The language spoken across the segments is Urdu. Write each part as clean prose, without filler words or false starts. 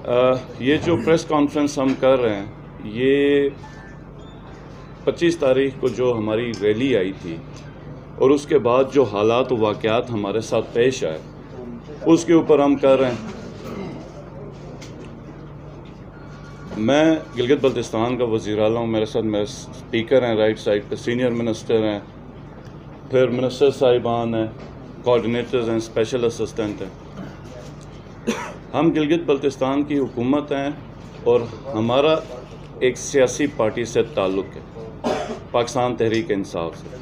یہ جو پریس کانفرنس ہم کر رہے ہیں یہ 25 تاریخ کو جو ہماری ریلی آئی تھی اور اس کے بعد جو حالات و واقعات ہمارے ساتھ پیش آئے اس کے اوپر ہم کر رہے ہیں۔ میں گلگت بلتستان کا وزیر اعلیٰ ہوں، میرے ساتھ میرے اسپیکر ہیں رائٹ سائڈ پہ، سینئر منسٹر ہیں، پھر منسٹر صاحبان ہیں، کوآرڈینیٹرز ہیں، اسپیشل اسسٹنٹ ہیں۔ ہم گلگت بلتستان کی حکومت ہیں اور ہمارا ایک سیاسی پارٹی سے تعلق ہے، پاکستان تحریک انصاف سے،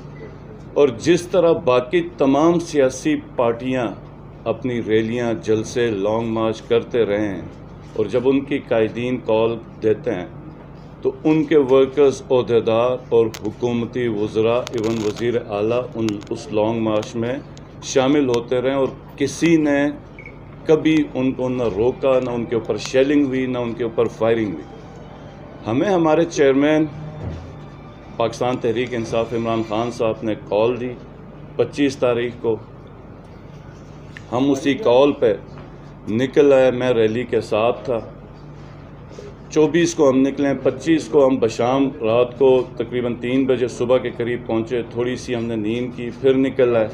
اور جس طرح باقی تمام سیاسی پارٹیاں اپنی ریلیاں، جلسے، لانگ مارچ کرتے رہے ہیں اور جب ان کی قائدین کال دیتے ہیں تو ان کے ورکرز، عہدیدار اور حکومتی وزراء ایون وزیر اعلیٰ اس لانگ مارچ میں شامل ہوتے رہے اور کسی نے کبھی ان کو نہ روکا، نہ ان کے اوپر شیلنگ ہوئی، نہ ان کے اوپر فائرنگ ہوئی۔ ہمیں ہمارے چیئرمین پاکستان تحریک انصاف عمران خان صاحب نے کال دی 25 تاریخ کو، ہم اسی کال پہ نکل آئے، میں ریلی کے ساتھ تھا۔ 24 کو ہم نکلے، 25 کو ہم بشام رات کو تقریباً 3 بجے صبح کے قریب پہنچے، تھوڑی سی ہم نے نیند کی، پھر نکل آئے۔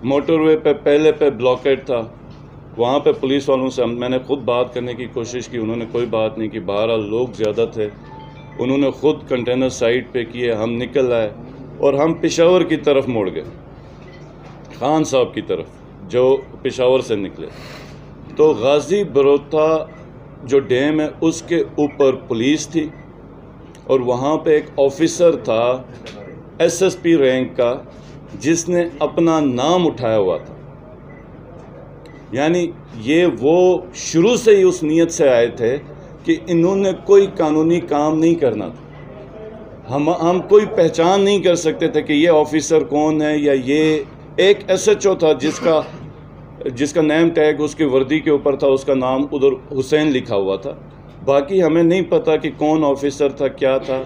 موٹر وے پہ پہلے پہ بلاکیڈ تھا، وہاں پہ پولیس والوں سے میں نے خود بات کرنے کی کوشش کی، انہوں نے کوئی بات نہیں کی، بہرحال لوگ زیادہ تھے، انہوں نے خود کنٹینر سائٹ پہ کیے، ہم نکل آئے اور ہم پشاور کی طرف موڑ گئے، خان صاحب کی طرف جو پشاور سے نکلے۔ تو غازی بروتا جو ڈیم ہے اس کے اوپر پولیس تھی اور وہاں پہ ایک آفیسر تھا SSP رینک کا جس نے اپنا نام اٹھایا ہوا تھا، یعنی یہ وہ شروع سے ہی اس نیت سے آئے تھے کہ انہوں نے کوئی قانونی کام نہیں کرنا تھا، ہم کوئی پہچان نہیں کر سکتے تھے کہ یہ آفیسر کون ہے، یا یہ ایک SHO تھا جس کا نیم ٹیگ اس کی وردی کے اوپر تھا، اس کا نام ادھر حسین لکھا ہوا تھا، باقی ہمیں نہیں پتا کہ کون آفیسر تھا، کیا تھا۔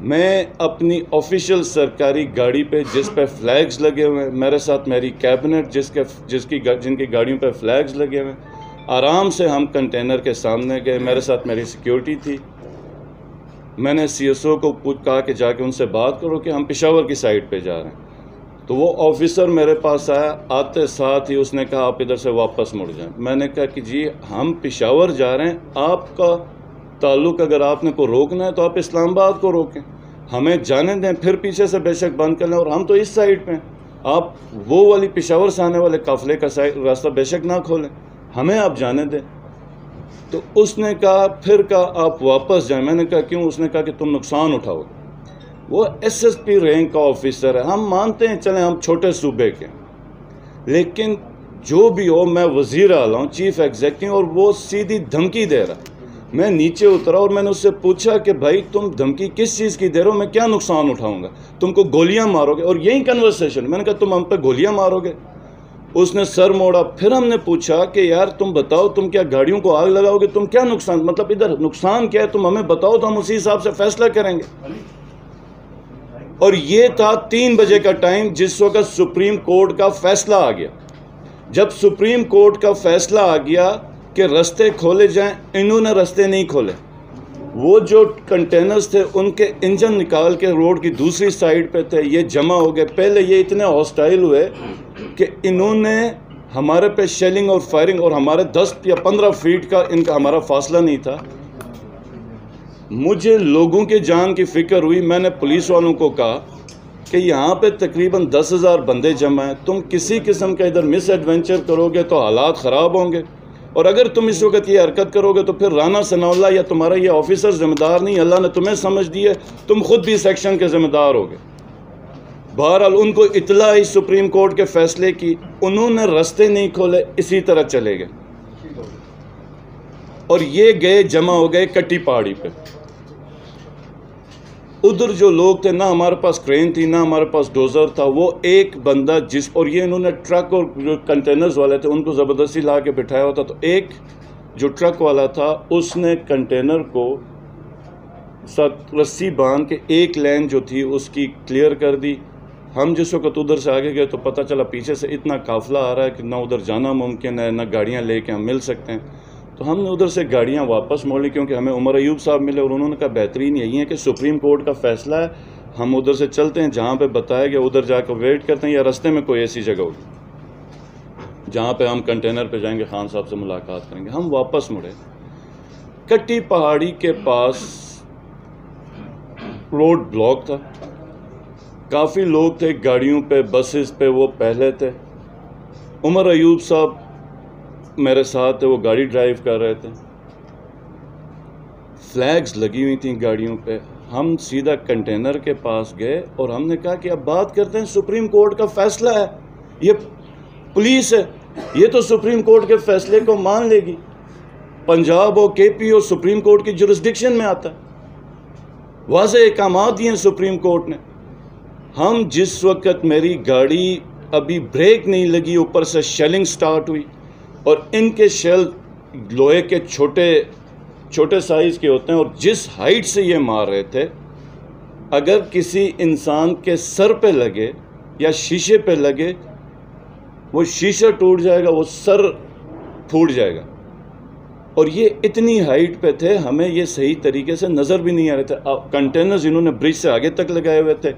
میں اپنی آفیشیل سرکاری گاڑی پہ جس پہ فلیگز لگے ہوئے ہیں، میرے ساتھ میری کیبنٹ جن کی گاڑیوں پہ فلیگز لگے ہوئے ہیں، آرام سے ہم کنٹینر کے سامنے گئے، میرے ساتھ میری سیکیورٹی تھی۔ میں نے CSO کو کہا کہ جا کے ان سے بات کرو کہ ہم پشاور کی سائٹ پہ جا رہے ہیں، تو وہ آفیسر میرے پاس آیا، آتے ساتھ ہی اس نے کہا آپ ادھر سے واپس مڑ جائیں۔ میں نے کہا کہ جی ہم پشاور جا رہے ہیں، آپ کا تعلق اگر آپ نے کو روکنا ہے تو آپ اسلام آباد کو روکیں، ہمیں جانے دیں، پھر پیچھے سے بے شک بند کر لیں، اور ہم تو اس سائڈ پہ ہیں، آپ وہ والی پشاور سے آنے والے قافلے کا راستہ بے شک نہ کھولیں، ہمیں آپ جانے دیں۔ تو اس نے کہا، پھر کہا آپ واپس جائیں۔ میں نے کہا کیوں؟ اس نے کہا کہ تم نقصان اٹھاؤ گے۔ وہ SSP رینک کا آفیسر ہے، ہم مانتے ہیں چلیں ہم چھوٹے صوبے کے، لیکن جو بھی ہو میں وزیر اعلیٰ ہوں، چیف ایگزیکٹو، اور وہ سیدھی دھمکی دے رہا۔ میں نیچے اترا اور میں نے اس سے پوچھا کہ بھائی تم دھمکی کس چیز کی دے رہے ہو، میں کیا نقصان اٹھاؤں گا، تم کو گولیاں مارو گے، اور یہی کنورسیشن۔ میں نے کہا تم ہم پہ گولیاں مارو گے؟ اس نے سر موڑا۔ پھر ہم نے پوچھا کہ یار تم بتاؤ تم کیا گاڑیوں کو آگ لگاؤ گے، تم کیا نقصان، مطلب ادھر نقصان کیا ہے تم ہمیں بتاؤ تو ہم اسی حساب سے فیصلہ کریں گے۔ اور یہ تھا 3 بجے کا ٹائم جس وقت سپریم کورٹ کا فیصلہ آ گیا۔ جب سپریم کورٹ کا فیصلہ آ گیا کہ رستے کھولے جائیں، انہوں نے رستے نہیں کھولے۔ وہ جو کنٹینرز تھے ان کے انجن نکال کے روڈ کی دوسری سائڈ پہ تھے، یہ جمع ہو گئے۔ پہلے یہ اتنے ہاسٹائل ہوئے کہ انہوں نے ہمارے پہ شیلنگ اور فائرنگ، اور ہمارے 10 یا 15 فیٹ کا ان کا ہمارا فاصلہ نہیں تھا۔ مجھے لوگوں کے جان کی فکر ہوئی، میں نے پولیس والوں کو کہا کہ یہاں پہ تقریباً 10,000 بندے جمع ہیں، تم کسی قسم کا ادھر مس ایڈونچر کرو گے تو حالات خراب ہوں گے، اور اگر تم اس وقت یہ حرکت کرو گے تو پھر رانا ثناء اللہ یا تمہارا یہ آفیسر ذمہ دار نہیں، اللہ نے تمہیں سمجھ دی ہے، تم خود بھی سیکشن کے ذمہ دار ہوگے۔ بہرحال ان کو اطلاع آئی سپریم کورٹ کے فیصلے کی، انہوں نے رستے نہیں کھولے، اسی طرح چلے گئے، اور یہ گئے جمع ہو گئے کٹی پہاڑی پہ۔ ادھر جو لوگ تھے، نہ ہمارے پاس کرین تھی، نہ ہمارے پاس ڈوزر تھا، وہ ایک بندہ اور یہ انہوں نے ٹرک اور جو کنٹینرز والے تھے ان کو زبردستی لا کے بٹھایا ہوتا، تو ایک جو ٹرک والا تھا اس نے کنٹینر کو رسی باندھ کے ایک لین جو تھی اس کی کلیئر کر دی، ہم جس وقت ادھر سے آگے گئے تو پتہ چلا پیچھے سے اتنا قافلہ آ رہا ہے کہ نہ ادھر جانا ممکن ہے، نہ گاڑیاں لے کے ہم مل سکتے ہیں. تو ہم نے ادھر سے گاڑیاں واپس موڑ لی، کیونکہ ہمیں عمر ایوب صاحب ملے اور انہوں نے کہا بہترین یہی ہے کہ سپریم کورٹ کا فیصلہ ہے، ہم ادھر سے چلتے ہیں، جہاں پہ بتایا گیا ادھر جا کے ویٹ کرتے ہیں، یا رستے میں کوئی ایسی جگہ ہوگی جہاں پہ ہم کنٹینر پہ جائیں گے، خان صاحب سے ملاقات کریں گے. ہم واپس مڑے. کٹی پہاڑی کے پاس روڈ بلاک تھا، کافی لوگ تھے گاڑیوں پہ، بسز پہ، وہ پہلے تھے. عمر ایوب صاحب میرے ساتھ تھے، وہ گاڑی ڈرائیو کر رہے تھے. فلیگز لگی ہوئی تھیں گاڑیوں پہ. ہم سیدھا کنٹینر کے پاس گئے اور ہم نے کہا کہ اب بات کرتے ہیں، سپریم کورٹ کا فیصلہ ہے، یہ پولیس ہے، یہ تو سپریم کورٹ کے فیصلے کو مان لے گی. پنجاب اور کے پی اور سپریم کورٹ کی جورسڈکشن میں آتا ہے، واضح احکامات دیے ہیں سپریم کورٹ نے. ہم جس وقت میری گاڑی ابھی بریک نہیں لگی، اوپر سے شیلنگ سٹارٹ ہوئی، اور ان کے شیل لوہے کے چھوٹے سائز کے ہوتے ہیں، اور جس ہائٹ سے یہ مار رہے تھے، اگر کسی انسان کے سر پہ لگے یا شیشے پہ لگے، وہ شیشہ ٹوٹ جائے گا، وہ سر پھوٹ جائے گا. اور یہ اتنی ہائٹ پہ تھے، ہمیں یہ صحیح طریقے سے نظر بھی نہیں آ رہے تھے. کنٹینرز انہوں نے برج سے آگے تک لگائے ہوئے تھے،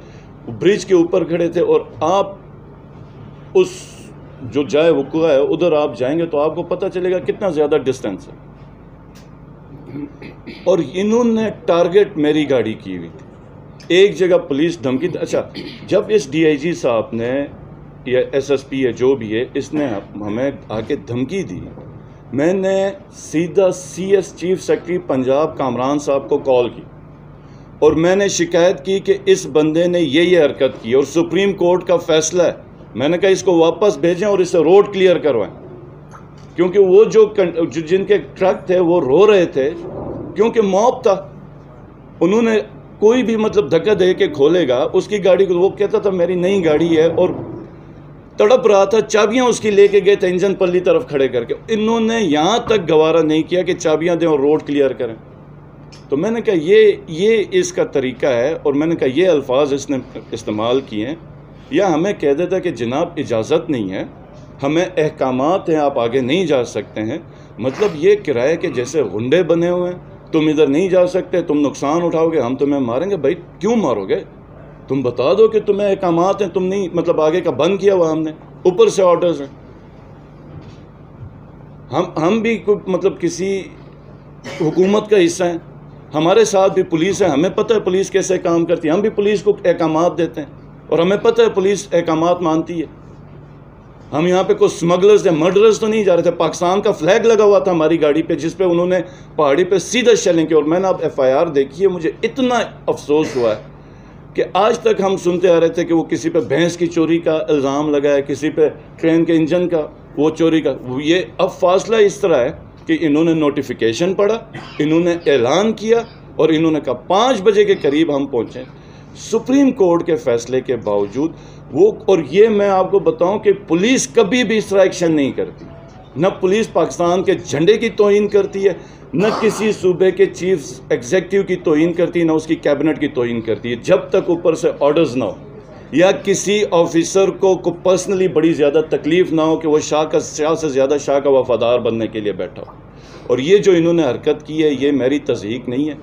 برج کے اوپر کھڑے تھے، اور آپ اس جو جائے وقوع ہے ادھر آپ جائیں گے تو آپ کو پتہ چلے گا کتنا زیادہ ڈسٹینس ہے. اور انہوں نے ٹارگٹ میری گاڑی کی ہوئی تھی. ایک جگہ پولیس دھمکی. اچھا، جب اس ڈی آئی جی صاحب نے یا ایس ایس پی ہے جو بھی ہے، اس نے ہمیں آ کے دھمکی دی، میں نے سیدھا C S chief secretary Punjab Kamran Sahab کو کال کی اور میں نے شکایت کی کہ اس بندے نے یہ حرکت کی اور سپریم کورٹ کا فیصلہ ہے. میں نے کہا اس کو واپس بھیجیں اور اسے روڈ کلیئر کروائیں، کیونکہ وہ جو جن کے ٹرک تھے وہ رو رہے تھے، کیونکہ موب تھا. انہوں نے کوئی بھی دھکا دے کے کھولے گا اس کی گاڑی کو، وہ کہتا تھا میری نئی گاڑی ہے، اور تڑپ رہا تھا. چابیاں اس کی لے کے گئے تھے انجن پلی طرف کھڑے کر کے. انہوں نے یہاں تک گوارا نہیں کیا کہ چابیاں دیں اور روڈ کلیئر کریں. تو میں نے کہا یہ اس کا طریقہ ہے، اور میں نے کہا یہ الفاظ اس نے استعمال کیے ہیں. یا ہمیں کہہ دیتا کہ جناب اجازت نہیں ہے، ہمیں احکامات ہیں، آپ آگے نہیں جا سکتے ہیں. یہ کرایہ کہ جیسے غنڈے بنے ہوئے ہیں، تم ادھر نہیں جا سکتے، تم نقصان اٹھاؤ گے، ہم تمہیں ماریں گے. بھائی کیوں مارو گے؟ تم بتا دو کہ تمہیں احکامات ہیں، تم نہیں آگے کا بند کیا ہوا ہم نے، اوپر سے آرڈرز ہیں. ہم بھی کسی حکومت کا حصہ ہیں، ہمارے ساتھ بھی پولیس ہے، ہمیں پتہ ہے پولیس کیسے کام کرتی ہے. ہم بھی پولیس کو احکامات دیتے ہیں اور ہمیں پتہ ہے پولیس احکامات مانتی ہے. ہم یہاں پہ کوئی سمگلرز یا مرڈرز تو نہیں جا رہے تھے. پاکستان کا فلیگ لگا ہوا تھا ہماری گاڑی پہ، جس پہ انہوں نے پہاڑی پہ سیدھا شیلنگ کیا. اور میں نے اب ایف آئی آر دیکھی ہے، مجھے اتنا افسوس ہوا ہے کہ آج تک ہم سنتے آ رہے تھے کہ وہ کسی پہ بھینس کی چوری کا الزام لگا ہے، کسی پہ ٹرین کے انجن کا وہ چوری کا. یہ اب فاصلہ اس طرح ہے کہ انہوں نے نوٹیفیکیشن پڑھا، انہوں نے اعلان کیا، اور انہوں نے کہا 5 بجے کے قریب ہم پہنچیں. سپریم کورٹ کے فیصلے کے باوجود اور یہ میں آپ کو بتاؤں کہ پولیس کبھی بھی اس طرح ایکشن نہیں کرتی. نہ پولیس پاکستان کے جھنڈے کی توہین کرتی ہے، نہ کسی صوبے کے چیف ایگزیکٹو کی توہین کرتی ہے، نہ اس کی کیبنٹ کی توہین کرتی ہے، جب تک اوپر سے آرڈرز نہ ہو یا کسی آفیسر کو پرسنلی بڑی زیادہ تکلیف نہ ہو کہ وہ شاہ سے زیادہ شاہ کا وفادار بننے کے لیے بیٹھا ہو. اور یہ جو انہوں نے حرکت کی ہے، یہ میری تصدیق نہیں ہے،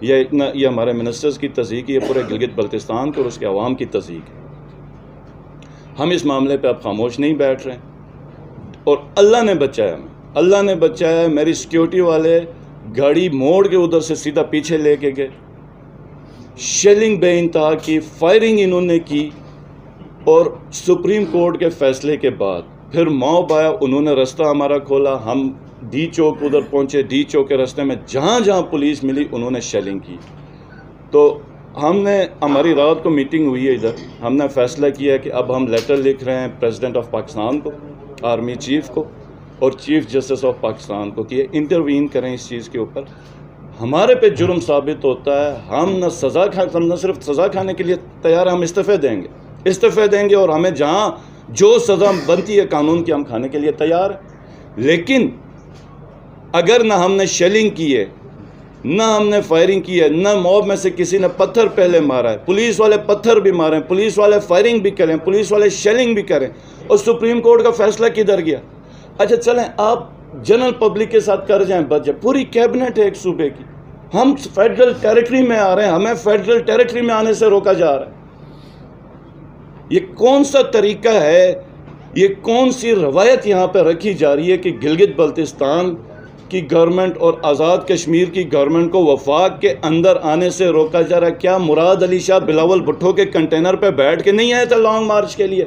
یہ ہمارے منسٹرز کی تصدیق ہے، یہ پورے گلگت بلتستان کے اور اس کے عوام کی تصدیق ہے. ہم اس معاملے پہ اب خاموش نہیں بیٹھ رہے ہیں، اور اللہ نے بچایا ہمیں، اللہ نے بچایا. میری سیکیورٹی والے گاڑی موڑ کے ادھر سے سیدھا پیچھے لے کے گئے، شیلنگ بے انتہا کی، فائرنگ انہوں نے کی. اور سپریم کورٹ کے فیصلے کے بعد پھر موب آیا، انہوں نے رستہ ہمارا کھولا، ہم ڈی چوک ادھر پہنچے. ڈی چوک کے راستے میں جہاں جہاں پولیس ملی انہوں نے شیلنگ کی. تو ہماری رات کو میٹنگ ہوئی ہے ادھر، ہم نے فیصلہ کیا ہے کہ اب ہم لیٹر لکھ رہے ہیں پریزیڈنٹ آف پاکستان کو، آرمی چیف کو اور چیف جسٹس آف پاکستان کو کہ یہ انٹروین کریں اس چیز کے اوپر. ہمارے پہ جرم ثابت ہوتا ہے، ہم نہ صرف سزا کھانے کے لیے تیار ہیں، ہم استعفے دیں گے اور ہمیں جہاں جو سزا بنتی ہے قانون کی ہم کھانے کے لیے تیار ہیں. لیکن اگر نہ ہم نے شیلنگ کی ہے نہ ہم نے فائرنگ کی ہے، نہ موب میں سے کسی نے پتھر پہلے مارا ہے. پولیس والے پتھر بھی مارے ہیں، پولیس والے فائرنگ بھی کریں، پولیس والے شیلنگ بھی کریں. اور سپریم کورٹ کا فیصلہ کدھر گیا؟ اچھا چلیں آپ جنرل پبلک کے ساتھ کر جائیں بچ جائیں. پوری کیبنٹ ہے ایک صوبے کی، ہم فیڈرل ٹیریٹری میں آ رہے ہیں، ہمیں فیڈرل ٹیریٹری میں آنے سے روکا جا رہا ہے. یہ کون سا طریقہ ہے، یہ کون سی روایت یہاں پہ رکھی جا رہی ہے کہ گلگت بلتستان کی گورنمنٹ اور آزاد کشمیر کی گورنمنٹ کو وفاق کے اندر آنے سے روکا جا رہا ہے؟ کیا مراد علی شاہ بلاول بھٹو کے کنٹینر پہ بیٹھ کے نہیں آیا تھا لانگ مارچ کے لیے؟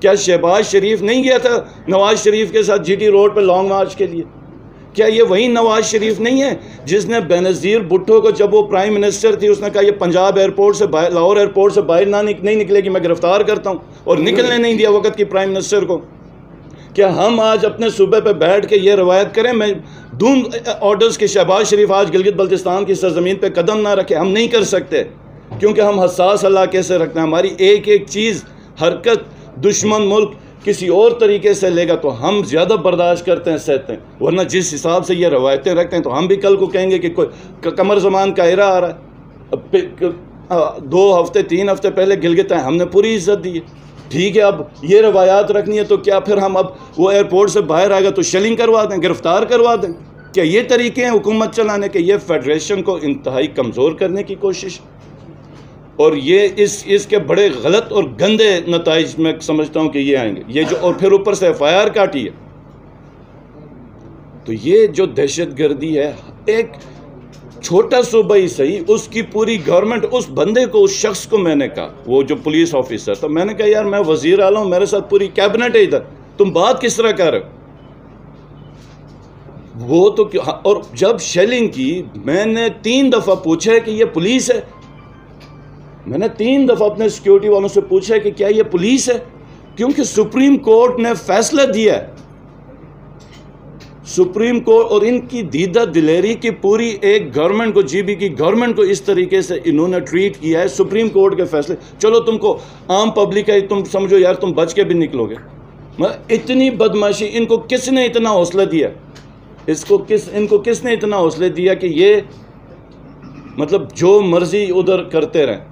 کیا شہباز شریف نہیں گیا تھا نواز شریف کے ساتھ جی ٹی روڈ پہ لانگ مارچ کے لیے؟ کیا یہ وہی نواز شریف نہیں ہے جس نے بینظیر بھٹو کو جب وہ پرائم منسٹر تھی اس نے کہا یہ پنجاب ایئرپورٹ سے لاہور ایئرپورٹ سے باہر نہیں نکلے گی، میں گرفتار کرتا ہوں، اور نکلنے نہیں دیا وقت کی پرائم منسٹر کو؟ کیا ہم آج اپنے صوبے پہ بیٹھ کے یہ روایت کریں میں دون آرڈرز کے شہباز شریف آج گلگت بلتستان کی سرزمین پہ قدم نہ رکھے؟ ہم نہیں کر سکتے کیونکہ ہم حساس علاقے سے رکھتے ہیں. ہماری ایک ایک چیز حرکت دشمن ملک کسی اور طریقے سے لے گا تو ہم زیادہ برداشت کرتے ہیں، سہتے ہیں. ورنہ جس حساب سے یہ روایتیں رکھتے ہیں تو ہم بھی کل کو کہیں گے کہ کوئی قمر زمان کا ایرا آ رہا ہے. 2 ہفتے 3 ہفتے پہلے گلگت آئے، ہم نے پوری عزت دی ہے. ٹھیک ہے، اب یہ روایات رکھنی ہے تو کیا پھر ہم اب وہ ایئرپورٹ سے باہر آئے گا تو شیلنگ کروا دیں، گرفتار کروا دیں؟ کیا یہ طریقے ہیں حکومت چلانے کے؟ یہ فیڈریشن کو انتہائی کمزور کرنے کی کوشش، اور یہ اس کے بڑے غلط اور گندے نتائج میں سمجھتا ہوں کہ یہ آئیں گے. یہ جو اور پھر اوپر سے ایف آئی آر کاٹی ہے، تو یہ جو دہشت گردی ہے، ایک چھوٹا صوبہ ہی صحیح، اس کی پوری گورنمنٹ، اس بندے کو، اس شخص کو میں نے کہا، وہ جو پولیس آفیسر تھا، میں نے کہا یار میں وزیر اعلیٰ ہوں، میرے ساتھ پوری کیبنٹ ہے ادھر، تم بات کس طرح کر رہے ہو؟ وہ تو اور جب شیلنگ کی میں نے 3 دفعہ پوچھا ہے کہ یہ پولیس ہے. میں نے 3 دفعہ اپنے سیکیورٹی والوں سے پوچھا ہے کہ کیا یہ پولیس ہے، کیونکہ سپریم کورٹ نے فیصلہ دیا ہے. سپریم کورٹ اور ان کی دیدہ دلیری کی پوری ایک گورنمنٹ کو، جی بی کی گورنمنٹ کو اس طریقے سے انہوں نے ٹریٹ کیا ہے. سپریم کورٹ کے فیصلے، چلو تم کو عام پبلک ہے، تم سمجھو یار تم بچ کے بھی نکلو گے. اتنی بدماشی، ان کو کس نے اتنا حوصلہ دیا؟ ان کو کس نے اتنا حوصلہ دیا کہ یہ مطلب جو مرضی ادھر کرتے رہیں؟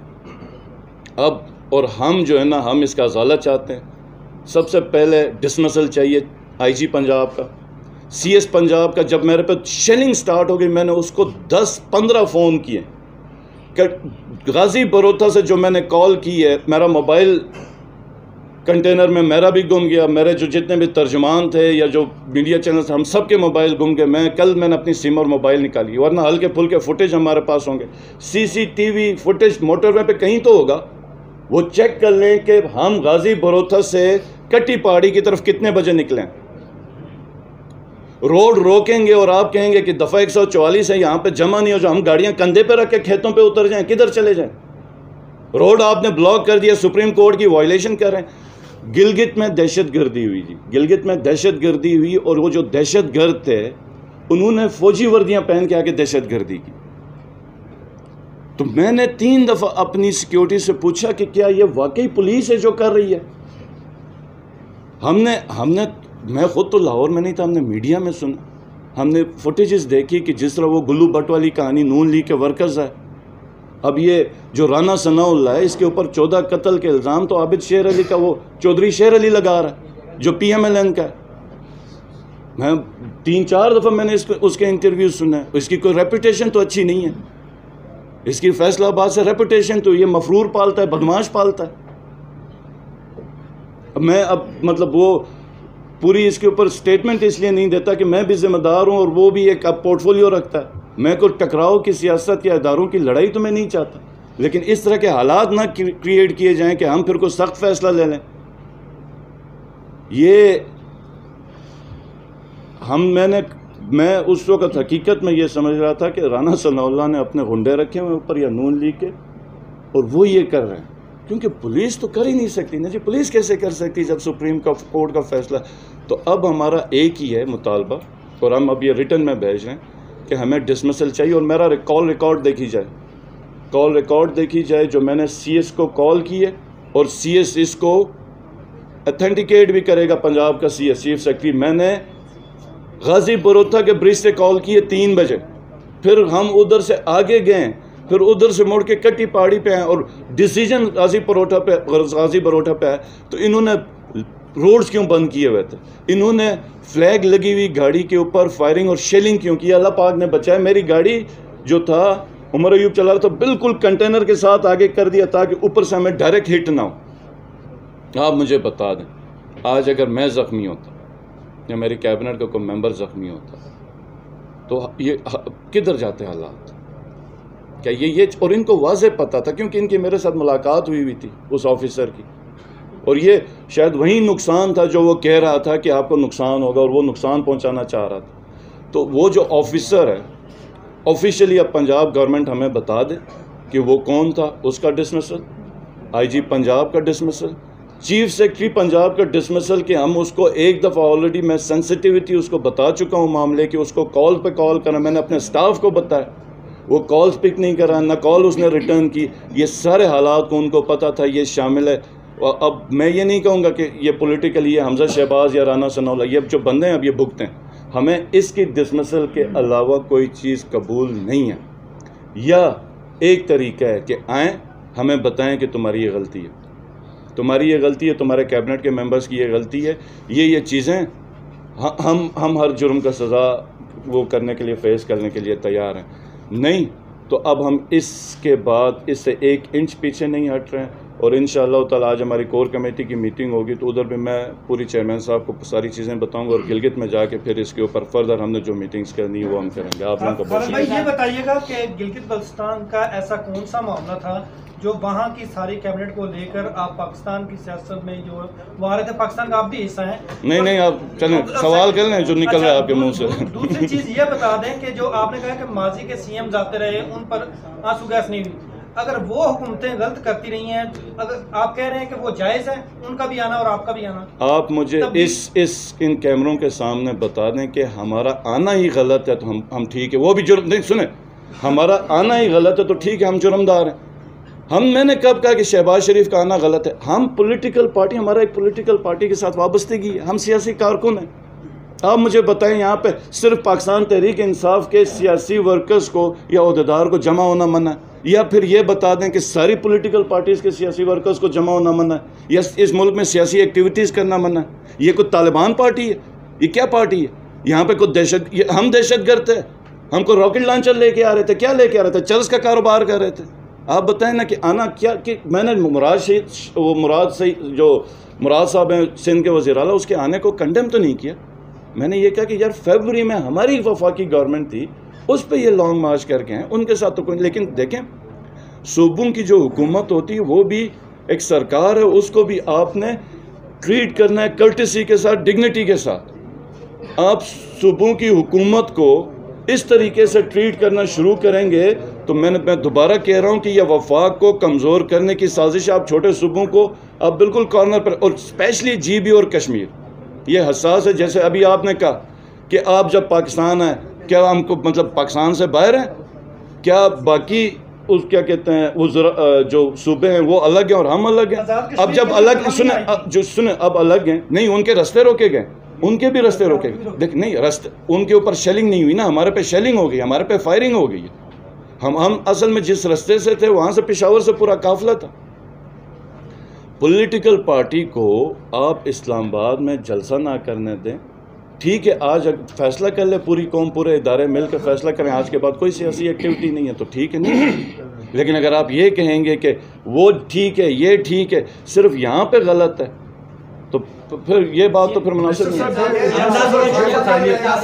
اب اور ہم جو ہے نا، ہم اس کا ازالہ چاہتے ہیں. سب سے پہلے ڈسمسل چاہیے آئی جی پنجاب کا، سی ایس پنجاب کا. جب میرے پہ شیلنگ سٹارٹ ہو گئی میں نے اس کو 10-15 فون کیے کہ غازی بروتھا سے جو میں نے کال کی ہے، میرا موبائل کنٹینر میں میرا بھی گم گیا، میرے جو جتنے بھی ترجمان تھے یا جو میڈیا چینلز ہم سب کے موبائل گم گئے. کل میں نے اپنی سم اور موبائل نکالی، ورنہ ہلکے پھلکے فوٹیج ہمارے پاس ہوں گے. C C T V footage motorway پہ کہیں تو ہوگا، وہ چیک کر لیں کہ ہم غازی بروتھا سے کٹی پہاڑی کی طرف کتنے بجے نکلیں. روڈ روکیں گے اور آپ کہیں گے کہ دفعہ 144 ہے، یہاں پہ جمع نہیں ہو جائے، ہم گاڑیاں کندھے پہ رکھ کے کھیتوں پہ اتر جائیں، کدھر چلے جائیں؟ روڈ آپ نے بلاک کر دیا، سپریم کورٹ کی وائلیشن کر رہے ہیں. گلگت میں دہشت گردی ہوئی جی، گلگت میں دہشت گردی ہوئی، اور وہ جو دہشت گرد تھے انہوں نے فوجی وردیاں پہن کے آ کے دہشت گردی کی. تو میں نے 3 دفعہ اپنی سیکیورٹی سے پوچھا کہ کیا یہ واقعی پولیس ہے جو کر رہی ہے؟ ہم نے میں خود تو لاہور میں نہیں تھا، ہم نے میڈیا میں سنا، ہم نے فوٹیجز دیکھی کہ جس طرح وہ گلو بٹ والی کہانی نون لیگ کے ورکرز ہے. اب یہ جو رانا ثناء اللہ ہے، اس کے اوپر 14 قتل کے الزام تو عابد شیر علی کا وہ چودھری شیر علی لگا رہا ہے جو پی ایم ایل این کا ہے. میں 3-4 دفعہ میں نے اس کے انٹرویو سنا ہے. اس کی کوئی ریپوٹیشن تو اچھی نہیں ہے، اس کی فیصلہ آباد سے ریپوٹیشن تو یہ مفرور پالتا ہے، بدماش پالتا ہے. میں اب مطلب وہ پوری اس کے اوپر سٹیٹمنٹ اس لیے نہیں دیتا کہ میں بھی ذمہ دار ہوں اور وہ بھی ایک اب پورٹ فولیو رکھتا ہے. میں کوئی ٹکراؤ کی سیاست یا اداروں کی لڑائی تو میں نہیں چاہتا، لیکن اس طرح کے حالات نہ کریٹ کیے جائیں کہ ہم پھر کوئی سخت فیصلہ لے لیں. یہ میں اس وقت حقیقت میں یہ سمجھ رہا تھا کہ رانا ثناء اللہ نے اپنے غنڈے رکھے ہوئے اوپر یا نون لیگ کے، اور وہ یہ کر رہے ہیں. کیونکہ پولیس تو کر ہی نہیں سکتی نا جی، پولیس کیسے کر سکتی جب سپریم کورٹ کا فیصلہ. تو اب ہمارا ایک ہی ہے مطالبہ، اور ہم اب یہ ریٹن میں بھیج رہے ہیں کہ ہمیں ڈسمسل چاہیے. اور میرا کال ریکارڈ دیکھی جائے جو میں نے سی ایس کو کال کی ہے، اور سی ایس اس کو اتھینٹیکیٹ بھی کرے گا، پنجاب کا سی ایس چیف سیکرٹری. میں نے غازی بروتھا کے برج سے کال کی ہے 3 بجے، پھر ہم ادھر سے آگے گئے, پھر ادھر سے مڑ کے کٹی پہاڑی پہ آئے اور ڈیسیجن غازی بروٹا پہ آئے تو انہوں نے روڈز کیوں بند کیے ہوئے تھے, انہوں نے فلیگ لگی ہوئی گاڑی کے اوپر فائرنگ اور شیلنگ کیوں کی. اللہ پاک نے بچایا, میری گاڑی جو تھا عمر ایوب چلا رہا تھا بالکل کنٹینر کے ساتھ آگے کر دیا تاکہ اوپر سے ہمیں ڈائریکٹ ہٹ نہ ہو. آپ مجھے بتا دیں آج اگر میں زخمی ہوتا یا میری کیبنٹ کا کوئی ممبر زخمی ہوتا تو یہ کدھر جاتے حالات؟ کیا یہ اور ان کو واضح پتہ تھا کیونکہ ان کی میرے ساتھ ملاقات ہوئی تھی اس آفیسر کی, اور یہ شاید وہی نقصان تھا جو وہ کہہ رہا تھا کہ آپ کو نقصان ہوگا اور وہ نقصان پہنچانا چاہ رہا تھا. تو وہ جو آفیسر ہے آفیشلی اب پنجاب گورنمنٹ ہمیں بتا دے کہ وہ کون تھا, اس کا ڈسمسل, آئی جی پنجاب کا ڈسمسل, چیف سیکرٹری پنجاب کا ڈسمسل, کہ ہم اس کو ایک دفعہ آلریڈی میں سینسٹیوٹی اس کو بتا چکا ہوں معاملے کہ اس کو کال پہ کال کرنا, میں نے اپنے سٹاف کو بتایا, وہ کالز پک نہیں کرا, نہ کال اس نے ریٹرن کی. یہ سارے حالات کو ان کو پتہ تھا, یہ شامل ہے. اب میں یہ نہیں کہوں گا کہ یہ پولیٹیکلی یہ حمزہ شہباز یا رانا ثناءاللہ یہ جو بندے ہیں اب یہ بھگتے ہیں, ہمیں اس کی ڈسمسل کے علاوہ کوئی چیز قبول نہیں ہے. یا ایک طریقہ ہے کہ آئیں ہمیں بتائیں کہ تمہاری یہ غلطی ہے, تمہاری یہ غلطی ہے, تمہارے کیبنٹ کے ممبرز کی یہ غلطی ہے, یہ چیزیں ہم ہر جرم کا سزا وہ کرنے کے لیے فیس کرنے کے لیے تیار ہیں. نہیں تو اب ہم اس کے بعد اس سے 1 انچ پیچھے نہیں ہٹ رہے ہیں. اور انشاءاللہ تعالی آج ہماری کور کمیٹی کی میٹنگ ہوگی تو ادھر بھی میں پوری چیئرمین صاحب کو ساری چیزیں بتاؤں گا, اور گلگت میں جا کے پھر اس کے اوپر فردر ہم نے جو میٹنگز کرنی ہے وہ ہم کریں گے. آپ لوگوں کو بہت بھائی یہ بتائیے گا کہ گلگت بلتستان کا ایسا کون سا معاملہ تھا جو وہاں کی ساری کیبنٹ کو لے کر آپ پاکستان کی سیاست میں جو وہاں رہے تھے, پاکستان کا آپ بھی حصہ ہیں. نہیں آپ چلیں سوال کر لیں جو نکل رہا ہے آپ کے منہ سے. دوسری چیز یہ بتا دیں کہ جو آپ نے کہا کہ ماضی کے سی ایم آتے رہے ان پر آنسو گیس نہیں ہوئی, اگر وہ حکومتیں غلط کرتی رہی ہیں, اگر آپ کہہ رہے ہیں کہ وہ جائز ہے ان کا بھی آنا اور آپ کا بھی آنا, آپ مجھے ان کیمروں کے سامنے بتا دیں کہ ہمارا آنا ہی غلط ہے تو ہم ٹھیک ہے, وہ بھی جرم نہیں, سنیں ہمارا آنا ہی غلط ہے تو ٹھیک ہے ہم جرمدار ہیں. میں نے کب کہا کہ شہباز شریف کا آنا غلط ہے؟ ہم پولیٹیکل پارٹی, ہمارا ایک پولیٹیکل پارٹی کے ساتھ وابستگی ہے, ہم سیاسی کارکن ہیں. آپ مجھے بتائیں یہاں پہ صرف پاکستان تحریک انصاف کے سیاسی ورکرز کو یا عہدیدار کو جمع ہونا منع ہے, یا پھر یہ بتا دیں کہ ساری پولیٹیکل پارٹیز کے سیاسی ورکرز کو جمع ہونا منع ہے, یا اس ملک میں سیاسی ایکٹیویٹیز کرنا منع ہے؟ یہ کوئی طالبان پارٹی ہے؟ یہ کیا پارٹی ہے؟ یہاں پہ کوئی ہم دہشت گرد تھے, ہم کو راکٹ لانچر لے کے آ رہے تھے, کیا لے کے آ رہے تھے؟ چرس کا کاروبار کر رہے تھے. آپ بتائیں نا کہ آنا کیا, کہ میں نے مراد صاحب ہیں سندھ کے وزیر اعلیٰ, اس کے آنے کو کنڈیم تو نہیں کیا. میں نے یہ کہا کہ یار فیبروری میں ہماری وفاقی گورنمنٹ تھی, اس پہ یہ لانگ مارچ کر کے ہیں, ان کے ساتھ تو کوئی. لیکن دیکھیں صوبوں کی جو حکومت ہوتی ہے وہ بھی ایک سرکار ہے, اس کو بھی آپ نے ٹریٹ کرنا ہے کرٹسی کے ساتھ, ڈگنیٹی کے ساتھ. آپ صوبوں کی حکومت کو اس طریقے سے ٹریٹ کرنا شروع کریں گے تو میں دوبارہ کہہ رہا ہوں کہ یہ وفاق کو کمزور کرنے کی سازش ہے. آپ چھوٹے صوبوں کو آپ بالکل کارنر پر, اور اسپیشلی جی بی اور کشمیر یہ حساس ہے. جیسے ابھی آپ نے کہا کہ آپ جب پاکستان ہیں کیا ہم کو مطلب پاکستان سے باہر ہیں, کیا باقی اس کیا کہتے ہیں وہ جو صوبے ہیں وہ الگ ہیں اور ہم الگ ہیں؟ اب جب الگ سنیں اب الگ ہیں, نہیں ان کے رستے روکے گئے, ان کے بھی رستے روکے گئے. دیکھ نہیں رستے ان کے اوپر شیلنگ نہیں ہوئی نا, ہمارے پہ شیلنگ ہو گئی, ہمارے پہ فائرنگ ہو گئی. ہم اصل میں جس رستے سے تھے وہاں سے پشاور سے پورا قافلہ تھا. پولیٹیکل پارٹی کو آپ اسلام آباد میں جلسہ نہ کرنے دیں, ٹھیک ہے آج فیصلہ کر لے پوری قوم پورے ادارے مل کے فیصلہ کریں آج کے بعد کوئی سیاسی ایکٹیویٹی نہیں ہے تو ٹھیک ہے نہیں. لیکن اگر آپ یہ کہیں گے کہ وہ ٹھیک ہے یہ ٹھیک ہے صرف یہاں پہ غلط ہے تو پھر یہ بات تو پھر مناسب نہیں ہے.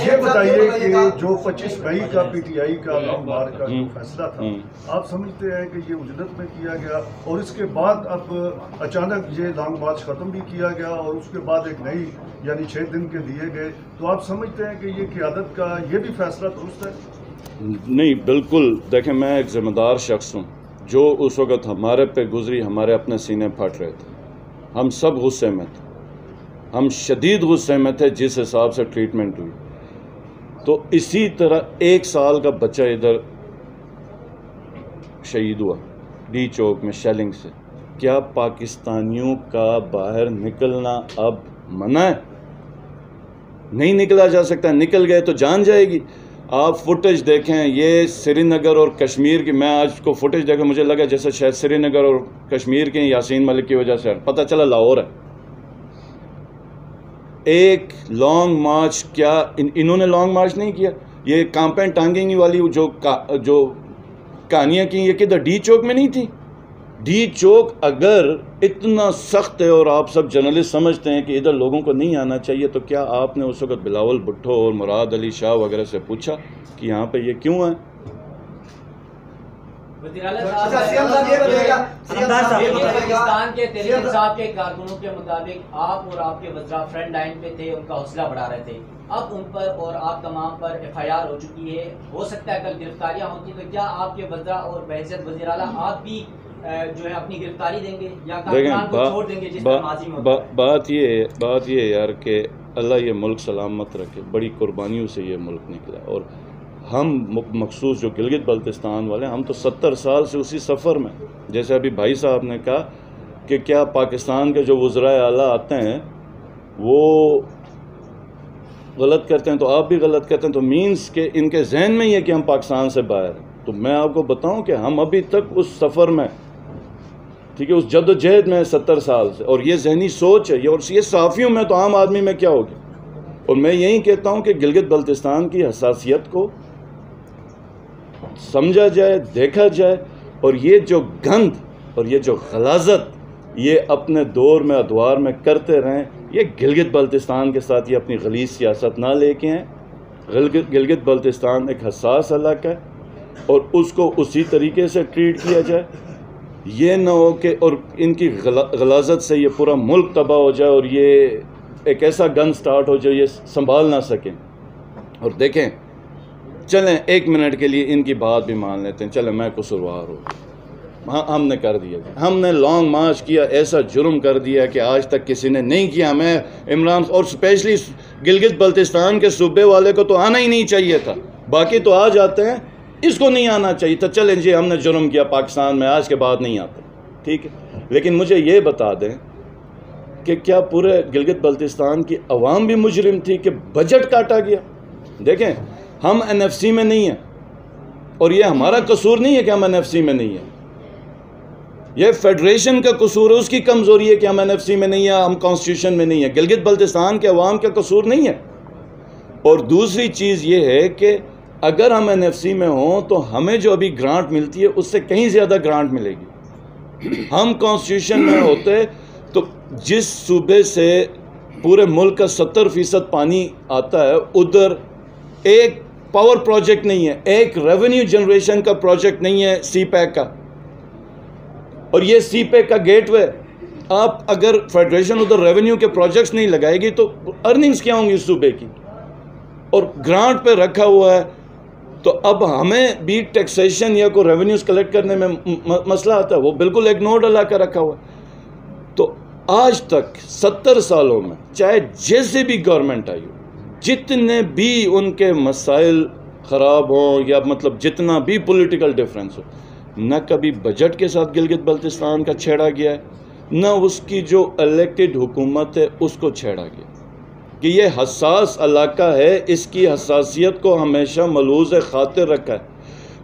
یہ بتائیے کہ جو 25 مئی کا پی ٹی آئی کا لانگ مارچ کا جو فیصلہ تھا, آپ سمجھتے ہیں کہ یہ اجلت میں کیا گیا اور اس کے بعد اب اچانک یہ لانگ مارچ ختم بھی کیا گیا اور اس کے بعد ایک نئی یعنی 6 دن کے دیے گئے, تو آپ سمجھتے ہیں کہ یہ قیادت کا یہ بھی فیصلہ درست ہے؟ نہیں بالکل. دیکھیں میں ایک ذمہ دار شخص ہوں, جو اس وقت ہمارے پہ گزری ہمارے اپنے سینے پھٹ رہے تھے, ہم سب غصے میں تھے, ہم شدید غصے میں تھے جس حساب سے ٹریٹمنٹ ہوئی. تو اسی طرح 1 سال کا بچہ ادھر شہید ہوا ڈی چوک میں شیلنگ سے. کیا پاکستانیوں کا باہر نکلنا اب منع ہے؟ نہیں نکلا جا سکتا, نکل گئے تو جان جائے گی. آپ فوٹیج دیکھیں، یہ سری نگر اور کشمیر کی، میں آج کو فوٹیج دیکھا مجھے لگا جیسے شاید سری نگر اور کشمیر کے یاسین ملک کی وجہ سے، پتہ چلا لاہور ہے۔ ایک لانگ مارچ، کیا انہوں نے لانگ مارچ نہیں کیا؟ یہ کامپین ٹانگنگ والی جو کہانیاں کی، یہ کدھر ڈی چوک میں نہیں تھی؟ ڈی چوک اگر اتنا سخت ہے اور آپ سب جرنلسٹ سمجھتے ہیں کہ ادھر لوگوں کو نہیں آنا چاہیے، تو کیا آپ نے اس وقت بلاول بھٹو اور مراد علی شاہ وغیرہ سے پوچھا کہ یہاں پہ یہ کیوں ہے؟ پاکستان کے تحریک انصاف کے کارکنوں کے مطابق آپ اور آپ کے وزراء فرنٹ لائن پہ تھے، ان کا حوصلہ بڑھا رہے تھے، اب ان پر اور آپ تمام پر FIR ہو چکی ہے، ہو سکتا ہے کل گرفتاریاں ہوتی، تو کیا آپ کے وزراء اور بحیثیت وزیر اعلیٰ آپ بھی جو ہے اپنی گرفتاری دیں گے یا کارکنان کو چھوڑ دیں گے جس طرح ماضی میں ہوتا ہے؟ بات یہ یار کہ اللہ یہ ملک سلامت رکھے، بڑی قربانیوں سے یہ ملک نکلا، اور ہم مخصوص جو گلگت بلتستان والے، ہم تو 70 سال سے اسی سفر میں، جیسے ابھی بھائی صاحب نے کہا کہ کیا پاکستان کے جو وزرائے اعلیٰ آتے ہیں وہ غلط کرتے ہیں تو آپ بھی غلط کرتے ہیں، تو مینس کہ ان کے ذہن میں یہ کہ ہم پاکستان سے باہر ہیں۔ تو میں آپ کو بتاؤں کہ ہم ابھی تک اس سفر میں، ٹھیک ہے، اس جد و جہد میں 70 سال سے، اور یہ ذہنی سوچ ہے، اور یہ صحافیوں میں تو عام آدمی میں کیا ہوگی۔ اور میں یہی کہتا ہوں کہ گلگت بلتستان کی حساسیت کو سمجھا جائے، دیکھا جائے، اور یہ جو گند اور یہ جو غلاظت یہ اپنے دور میں ادوار میں کرتے رہیں، یہ گلگت بلتستان کے ساتھ یہ اپنی غلیظ سیاست نہ لے کے ہیں۔ گلگت بلتستان ایک حساس علاقہ ہے اور اس کو اسی طریقے سے ٹریٹ کیا جائے، یہ نہ ہو کہ اور ان کی غلاظت سے یہ پورا ملک تباہ ہو جائے اور یہ ایک ایسا گند سٹارٹ ہو جائے یہ سنبھال نہ سکیں۔ اور دیکھیں، چلیں ایک منٹ کے لیے ان کی بات بھی مان لیتے ہیں، چلیں میں قصوروار ہوں، ہاں ہم نے کر دیا، ہم نے لانگ مارچ کیا، ایسا جرم کر دیا کہ آج تک کسی نے نہیں کیا۔ میں عمران اور اسپیشلی گلگت بلتستان کے صوبے والے کو تو آنا ہی نہیں چاہیے تھا، باقی تو آ جاتے ہیں، اس کو نہیں آنا چاہیے تھا۔ چلیں جی ہم نے جرم کیا پاکستان میں، آج کے بعد نہیں آتے، ٹھیک ہے، لیکن مجھے یہ بتا دیں کہ کیا پورے گلگت بلتستان کی عوام بھی مجرم تھی کہ بجٹ کاٹا گیا؟ دیکھیں ہم NFC میں نہیں ہیں، اور یہ ہمارا قصور نہیں ہے کہ ہم NFC میں نہیں ہیں، یہ فیڈریشن کا قصور ہے، اس کی کمزوری ہے کہ ہم NFC میں نہیں ہیں، ہم کانسٹیٹیوشن میں نہیں ہیں، گلگت بلتستان کے عوام کا قصور نہیں ہے۔ اور دوسری چیز یہ ہے کہ اگر ہم NFC میں ہوں تو ہمیں جو ابھی گرانٹ ملتی ہے اس سے کہیں زیادہ گرانٹ ملے گی۔ ہم کانسٹیٹیوشن میں ہوتے تو جس صوبے سے پورے ملک کا 70% پانی آتا ہے، ادھر ایک پاور پروجیکٹ نہیں ہے، ایک ریونیو جنریشن کا پروجیکٹ نہیں ہے سی پیک کا، اور یہ سی پیک کا گیٹ وے۔ آپ اگر فیڈریشن ادھر ریونیو کے پروجیکٹس نہیں لگائے گی تو ارننگز کیا ہوں گی اس صوبے کی، اور گرانٹ پہ رکھا ہوا ہے۔ تو اب ہمیں بھی ٹیکسیشن یا کوئی ریونیوز کلیکٹ کرنے میں مسئلہ آتا ہے، وہ بالکل اگنورڈ علاقہ رکھا ہوا ہے۔ تو آج تک 70 سالوں میں چاہے جیسے بھی گورنمنٹ آئی ہو، جتنے بھی ان کے مسائل خراب ہوں یا مطلب جتنا بھی پولیٹیکل ڈیفرنس ہو، نہ کبھی بجٹ کے ساتھ گلگت بلتستان کا چھیڑا گیا ہے، نہ اس کی جو الیکٹڈ حکومت ہے اس کو چھیڑا گیا، کہ یہ حساس علاقہ ہے، اس کی حساسیت کو ہمیشہ ملحوظ خاطر رکھا ہے۔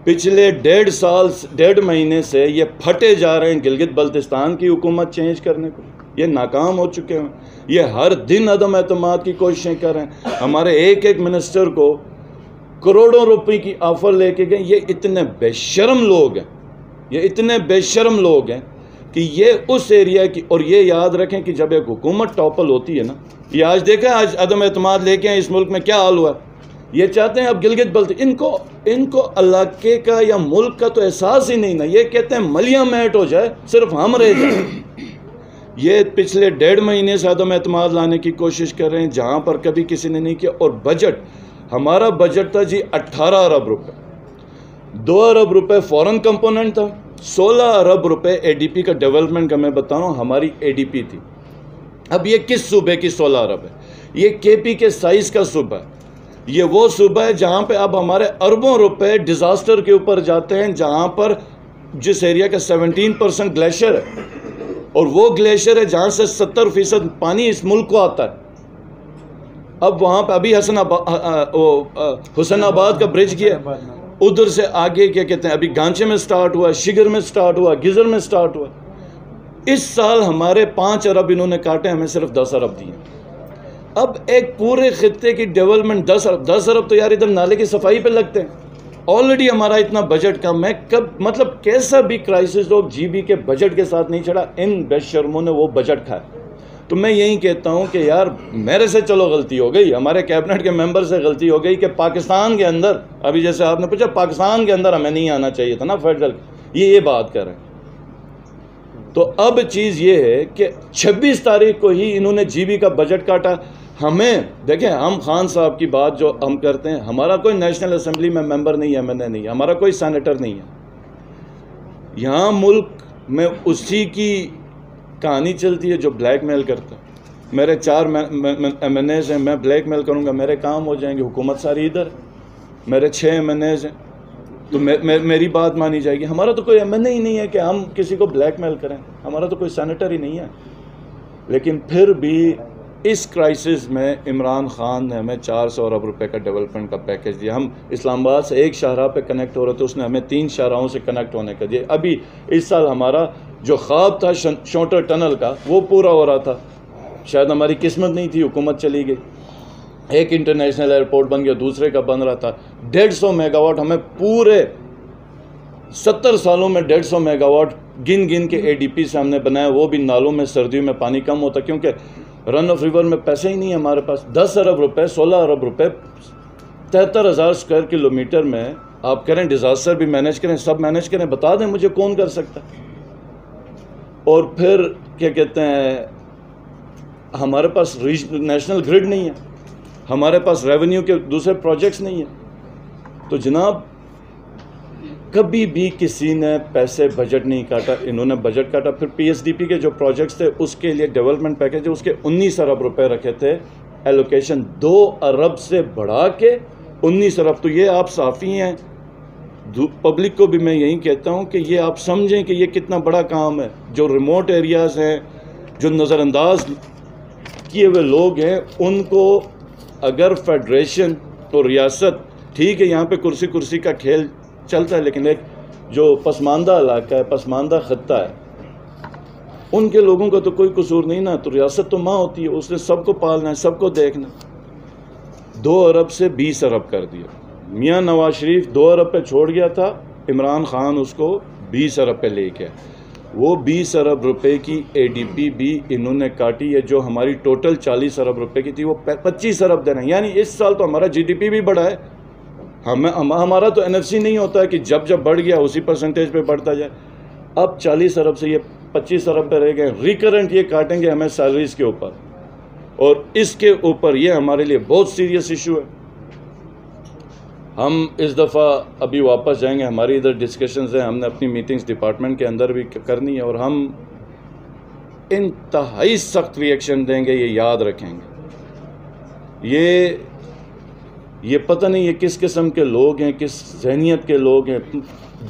پچھلے 1.5 مہینے سے یہ پھٹے جا رہے ہیں گلگت بلتستان کی حکومت چینج کرنے کو، یہ ناکام ہو چکے ہیں، یہ ہر دن عدم اعتماد کی کوششیں کر رہے ہیں۔ ہمارے ایک منسٹر کو کروڑوں روپے کی آفر لے کے گئے، یہ اتنے بے شرم لوگ ہیں، یہ اتنے بے شرم لوگ ہیں کہ یہ اس ایریا کی، اور یہ یاد رکھیں کہ جب ایک حکومت ٹاپل ہوتی ہے نا، یہ آج دیکھیں آج عدم اعتماد لے کے اس ملک میں کیا حال ہوا ہے، یہ چاہتے ہیں اب گلگت ان کو علاقے کا یا ملک کا تو احساس ہی نہیں نا، یہ کہتے ہیں ملیاں میٹ ہو جائے صرف ہم رہ جائیں۔ یہ پچھلے 1.5 مہینے سے عدم اعتماد لانے کی کوشش کر رہے ہیں جہاں پر کبھی کسی نے نہیں کیا۔ اور بجٹ، ہمارا بجٹ تھا جی 18 ارب روپے، 2 ارب روپے فورن کمپوننٹ تھا، 16 ارب روپے ADP کا ڈیولپمنٹ کا، میں بتا رہا ہوں ہماری ADP تھی۔ اب یہ کس صوبے کی 16 ارب ہے؟ یہ KP کے سائز کا صوبہ ہے، یہ وہ صوبہ ہے جہاں پہ اب ہمارے اربوں روپے ڈیزاسٹر کے اوپر جاتے ہیں، جہاں پر جس ایریا کا 17% گلیشیئر ہے، اور وہ گلیشیئر ہے جہاں سے 70% پانی اس ملک کو آتا ہے۔ اب وہاں پہ ابھی حسن آباد کا برج کیا، ادھر سے آگے کیا کہتے ہیں ابھی گانچے میں سٹارٹ ہوا، شگر میں سٹارٹ ہوا، گزر میں سٹارٹ ہوا. اس سال ہمارے 5 ارب انہوں نے کاٹے، ہمیں صرف 10 ارب دیے. اب ایک پورے خطے کی ڈیولپمنٹ 10 ارب تو یار ادھر نالے کی صفائی پہ لگتے ہیں. آلریڈی ہمارا اتنا بجٹ کم ہے، مطلب کیسا بھی کرائسس لوگ جی بی کے بجٹ کے ساتھ نہیں چڑھا، ان بے شرموں نے وہ بجٹ کھایا. تو میں یہی کہتا ہوں کہ یار میرے سے چلو غلطی ہو گئی، ہمارے کیبنٹ کے ممبر سے غلطی ہو گئی کہ پاکستان کے اندر، ابھی جیسے آپ نے پوچھا پاکستان کے اندر ہمیں نہیں آنا چاہیے تھا نا فیڈرل، یہ بات کر رہے ہیں. تو اب چیز یہ ہے کہ 26 تاریخ کو ہی انہوں نے جی بی کا بجٹ کاٹا. ہمیں دیکھیں، ہم خان صاحب کی بات جو ہم کرتے ہیں، ہمارا کوئی نیشنل اسمبلی میں ممبر نہیں ہے، MNA نہیں ہے، ہمارا کوئی سینیٹر نہیں ہے. یہاں ملک میں اسی کی کہانی چلتی ہے جو بلیک میل کرتا ہے. میرے 4 MNAs ہیں، میں بلیک میل کروں گا میرے کام ہو جائیں گے، حکومت ساری ادھر. میرے 6 MNAs ہیں تو میری بات مانی جائے گی. ہمارا تو کوئی MNA ہی نہیں ہے کہ ہم کسی کو بلیک میل کریں، ہمارا تو کوئی سینیٹر ہی نہیں ہے. لیکن پھر بھی اس کرائسس میں عمران خان نے ہمیں 400 ارب روپے کا ڈیولپمنٹ کا پیکج دیا. ہم اسلام آباد سے ایک شاہراہ پہ کنیکٹ ہو رہے تھے، اس نے ہمیں 3 شاہراہوں سے کنیکٹ ہونے کا دیا. ابھی اس سال ہمارا جو خواب تھا شونٹر ٹنل کا وہ پورا ہو رہا تھا، شاید ہماری قسمت نہیں تھی، حکومت چلی گئی. ایک انٹرنیشنل ایئرپورٹ بن گیا، دوسرے کا بن رہا تھا. 150 میگا واٹ ہمیں پورے 70 سالوں میں 150 میگا واٹ گن کے ADP سے ہم نے بنایا. وہ بھی نالوں میں سردیوں میں پانی کم ہوتا کیونکہ رن آف ریور میں پیسے ہی نہیں ہے ہمارے پاس. 10 ارب روپے 16 ارب روپے 73,000 اسکوائر کلومیٹر میں آپ کریں، ڈیزاسٹر بھی مینیج کریں، سب مینیج کریں. بتا دیں مجھے کون کر سکتا. اور پھر کیا کہتے ہیں، ہمارے پاس نیشنل گریڈ نہیں ہے، ہمارے پاس ریونیو کے دوسرے پروجیکٹس نہیں ہیں. تو جناب کبھی بھی کسی نے پیسے بجٹ نہیں کاٹا، انہوں نے بجٹ کاٹا. پھر PSDP کے جو پروجیکٹس تھے اس کے لیے ڈیولپمنٹ پیکج اس کے 19 ارب روپے رکھے تھے ایلوکیشن، 2 ارب سے بڑھا کے 19 ارب. تو یہ آپ صحافی ہیں، پبلک کو بھی میں یہی کہتا ہوں کہ یہ آپ سمجھیں کہ یہ کتنا بڑا کام ہے. جو ریموٹ ایریاز ہیں، جو نظر انداز کیے ہوئے لوگ ہیں، ان کو اگر فیڈریشن تو ریاست ٹھیک ہے، یہاں پہ کرسی کا کھیل چلتا ہے، لیکن ایک جو پسماندہ علاقہ ہے، پسماندہ خطہ ہے، ان کے لوگوں کا تو کوئی قصور نہیں نا. تو ریاست تو ماں ہوتی ہے، اس نے سب کو پالنا ہے، سب کو دیکھنا. 2 ارب سے 20 ارب کر دیا. میاں نواز شریف 2 ارب پہ چھوڑ گیا تھا، عمران خان اس کو 20 ارب پہ لے کے. وہ 20 ارب روپے کی ADP بھی انہوں نے کاٹی ہے، جو ہماری ٹوٹل 40 ارب روپے کی تھی وہ 25 ارب دینا. یعنی اس سال تو ہمارا GDP بھی بڑھا ہے. ہمارا تو NFC نہیں ہوتا ہے کہ جب بڑھ گیا اسی پرسنٹیج پہ بڑھتا جائے. اب 40 ارب سے یہ 25 ارب پہ رہ گئے. ریکرنٹ یہ کاٹیں گے ہمیں سیلریز کے اوپر، اور اس کے اوپر یہ ہمارے لیے بہت سیریس ایشو ہے. ہم اس دفعہ ابھی واپس جائیں گے، ہماری ادھر ڈسکشنز ہیں، ہم نے اپنی میٹنگز ڈپارٹمنٹ کے اندر بھی کرنی ہے، اور ہم انتہائی سخت ریئیکشن دیں گے. یہ یاد رکھیں گے، یہ پتہ نہیں یہ کس قسم کے لوگ ہیں، کس ذہنیت کے لوگ ہیں.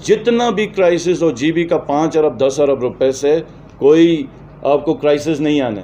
جتنا بھی کرائسس ہو، جی بی کا 5 ارب 10 ارب روپے سے کوئی آپ کو کرائسس نہیں آنے.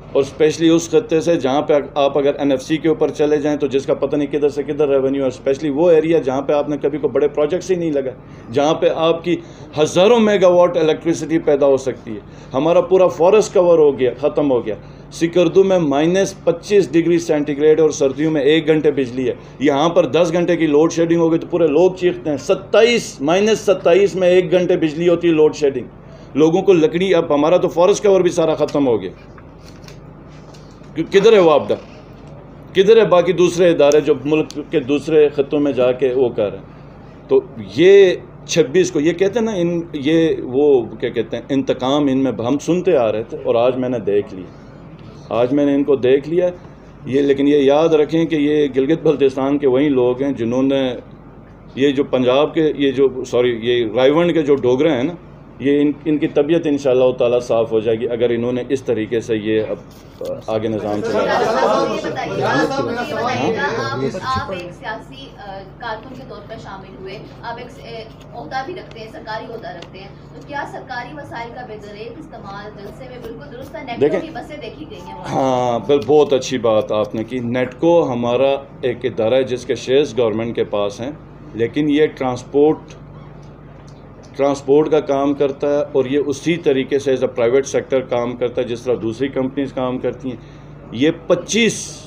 اور اسپیشلی اس خطے سے جہاں پہ آپ اگر NFC کے اوپر چلے جائیں تو جس کا پتہ نہیں کدھر سے کدھر ریونیو ہے. اسپیشلی وہ ایریا جہاں پہ آپ نے کبھی کوئی بڑے پروجیکٹس ہی نہیں لگا، جہاں پہ آپ کی ہزاروں میگا واٹ الیکٹریسٹی پیدا ہو سکتی ہے. ہمارا پورا فارسٹ کور ہو گیا، ختم ہو گیا. سکردو میں -25 ڈگری سینٹی گریڈ اور سردیوں میں 1 گھنٹے بجلی ہے. یہاں پر 10 گھنٹے کی لوڈ شیڈنگ ہو گئی تو پورے لوگ چیختے ہیں. -27 میں 1 گھنٹے بجلی ہوتی ہے لوڈ شیڈنگ. لوگوں کو لکڑی، اب ہمارا تو فارسٹ کور بھی سارا ختم ہو گیا. کدھر ہے وہ آبدہ؟ کدھر ہے باقی دوسرے ادارے جو ملک کے دوسرے خطوں میں جا کے وہ کر رہے ہیں؟ تو یہ 26 کو یہ کہتے ہیں نا، یہ وہ کیا کہتے ہیں، انتقام ان میں ہم سنتے آ رہے تھے، اور آج میں نے دیکھ لیا، آج میں نے ان کو دیکھ لیا. لیکن یہ یاد رکھیں کہ یہ گلگت بلتستان کے وہی لوگ ہیں جنہوں نے یہ جو پنجاب کے یہ رائیونڈ کے جو ڈوگرے ہیں نا، یہ ان کی طبیعت انشاءاللہ تعالیٰ صاف ہو جائے گی اگر انہوں نے اس طریقے سے یہ اب آگے نظام چلایا۔ آپ ایک سیاسی کارکن کے طور پر شامل ہوئے، آپ ایک عہدہ بھی رکھتے ہیں، سرکاری عہدہ رکھتے ہیں، تو کیا سرکاری وسائل کا بے دریغ استعمال جلسے میں بالکل درست ہے؟ نیٹکو کی بسیں دیکھی گئی ہیں۔ ہاں بہت اچھی بات آپ نے کی۔ نیٹکو ہمارا ایک ادارہ ہے جس کے شیئرز گورنمنٹ کے پاس ہیں، لیکن یہ ٹرانسپورٹ کا کام کرتا ہے اور یہ اسی طریقے سے ایز اے پرائیویٹ سیکٹر کام کرتا ہے جس طرح دوسری کمپنیز کام کرتی ہیں۔ یہ 25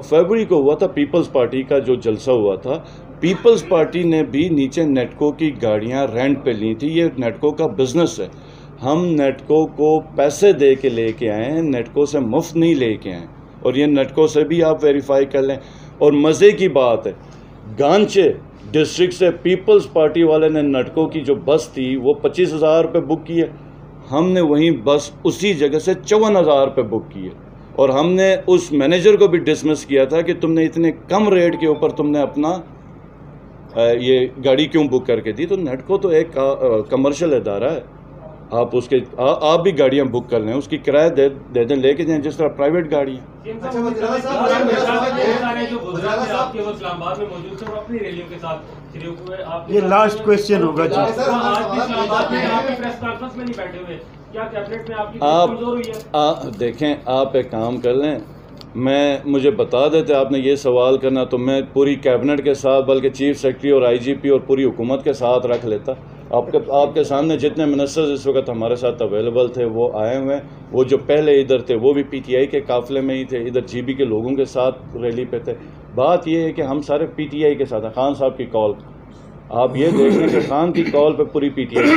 فروری کو ہوا تھا پیپلز پارٹی کا جو جلسہ ہوا تھا، پیپلز پارٹی نے بھی نیچے نیٹکو کی گاڑیاں رینٹ پہ لی تھی۔ یہ نیٹکو کا بزنس ہے، ہم نیٹکو کو پیسے دے کے لے کے آئے ہیں، نیٹکو سے مفت نہیں لے کے آئے، اور یہ نیٹکو سے بھی آپ ویریفائی کر لیں۔ اور مزے کی بات ہے، گانچے ڈسٹرکٹ سے پیپلز پارٹی والے نے نیٹکو کی جو بس تھی وہ 25,000 روپے بک کی ہے، ہم نے وہیں بس اسی جگہ سے 54,000 روپے بک کی ہے، اور ہم نے اس مینیجر کو بھی ڈسمس کیا تھا کہ تم نے اتنے کم ریٹ کے اوپر تم نے اپنا یہ گاڑی کیوں بک کر کے دی۔ تو نیٹکو تو ایک کمرشل ادارہ ہے، آپ بھی گاڑیاں بک کر لیں، اس کی کرایہ دے دیں، لے کے جائیں جس طرح پرائیویٹ گاڑی ہے۔ یہ لاسٹ کویسچن ہوگا جی۔ آپ دیکھیں، آپ ایک کام کر لیں، مجھے بتا دیتے آپ نے یہ سوال کرنا تو میں پوری کیبنٹ کے ساتھ بلکہ چیف سیکرٹری اور آئی جی پی اور پوری حکومت کے ساتھ رکھ لیتا۔ آپ کے سامنے جتنے منسٹرز اس وقت ہمارے ساتھ اویلیبل تھے وہ آئے ہوئے ہیں، وہ جو پہلے ادھر تھے وہ بھی پی ٹی آئی کے قافلے میں ہی تھے، ادھر جی بی کے لوگوں کے ساتھ ریلی پہ تھے۔ بات یہ ہے کہ ہم سارے پی ٹی آئی کے ساتھ ہیں، خان صاحب کی کال، آپ یہ دیکھ لیں کہ خان کی کال پہ پوری پی ٹی آئی